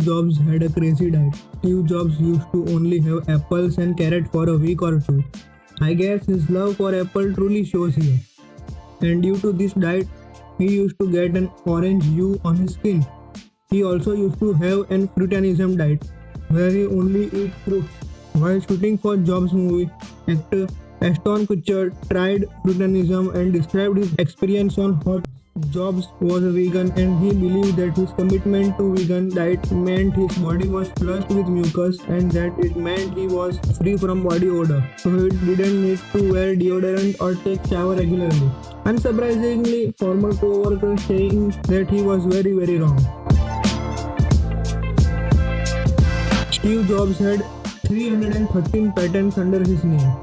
Jobs had a crazy diet. Steve Jobs used to only have apples and carrot for a week or two. I guess his love for apple truly shows here. And due to this diet, he used to get an orange hue on his skin. He also used to have an fruitanism diet, where he only eats fruit. While shooting for Jobs' movie, actor Ashton Kutcher tried fruitanism and described his experience on hot. Jobs was a vegan and he believed that his commitment to vegan diet meant his body was flushed with mucus and that it meant he was free from body odor, so he didn't need to wear deodorant or take shower regularly. Unsurprisingly, former co-workers saying that he was very wrong. Steve Jobs had 313 patents under his name.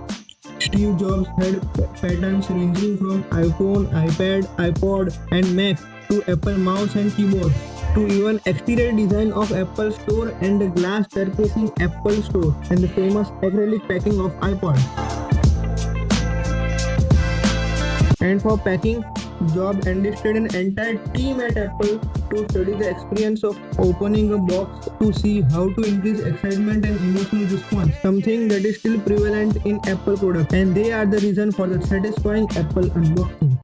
Steve Jobs had patents ranging from iPhone, iPad, iPod, and Mac to Apple mouse and keyboard, to even exterior design of Apple Store and the glass surfacing Apple Store and the famous acrylic packing of iPod. And for packing, Jobs enlisted an entire team at Apple to study the experience of opening a box to see how to increase excitement and emotional response, something that is still prevalent in Apple products, and they are the reason for the satisfying Apple unboxing.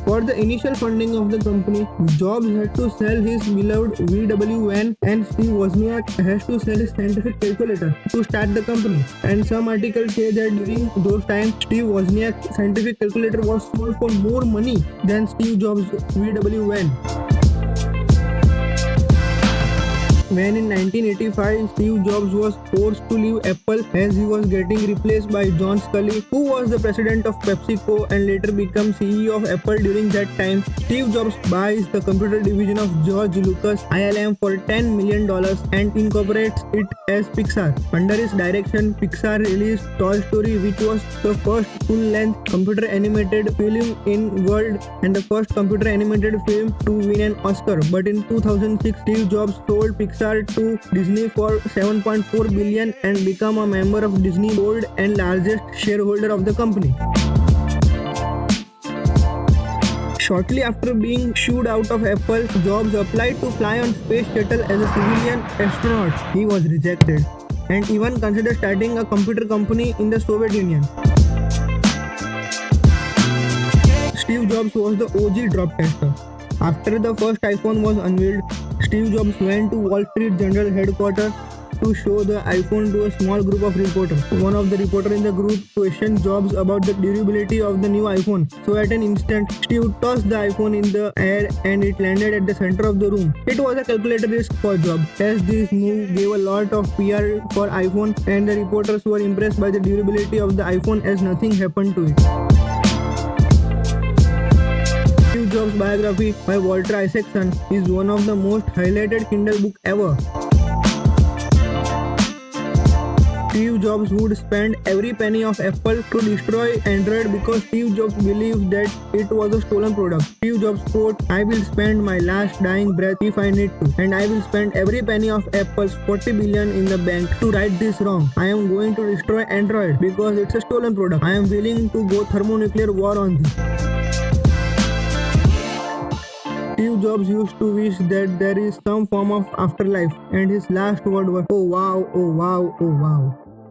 For the initial funding of the company, Jobs had to sell his beloved VW van and Steve Wozniak has to sell his scientific calculator to start the company. And some articles say that during those times, Steve Wozniak's scientific calculator was sold for more money than Steve Jobs' VW van. When in 1985, Steve Jobs was forced to leave Apple as he was getting replaced by John Sculley, who was the president of PepsiCo and later became CEO of Apple during that time. Steve Jobs buys the computer division of George Lucas ILM for $10 million and incorporates it as Pixar. Under his direction, Pixar released Toy Story, which was the first full-length computer animated film in world and the first computer animated film to win an Oscar. But in 2006, Steve Jobs sold Pixar to Disney for $7.4 billion and become a member of Disney board and largest shareholder of the company. Shortly after being shooed out of Apple, Jobs applied to fly on Space Shuttle as a civilian astronaut. He was rejected and even considered starting a computer company in the Soviet Union. Steve Jobs was the OG drop tester. After the first iPhone was unveiled, Steve Jobs went to Wall Street Journal headquarters to show the iPhone to a small group of reporters. One of the reporters in the group questioned Jobs about the durability of the new iPhone. So at an instant, Steve tossed the iPhone in the air and it landed at the center of the room. It was a calculated risk for Jobs, as this move gave a lot of PR for iPhone and the reporters were impressed by the durability of the iPhone as nothing happened to it. Steve Jobs' biography by Walter Isaacson is one of the most highlighted Kindle book ever. Steve Jobs would spend every penny of Apple to destroy Android because Steve Jobs believed that it was a stolen product. Steve Jobs quote, "I will spend my last dying breath if I need to, and I will spend every penny of Apple's $40 billion in the bank to right this wrong. I am going to destroy Android because it's a stolen product. I am willing to go thermonuclear war on this." Steve Jobs used to wish that there is some form of afterlife, and his last word was, "Oh wow, oh wow, oh wow."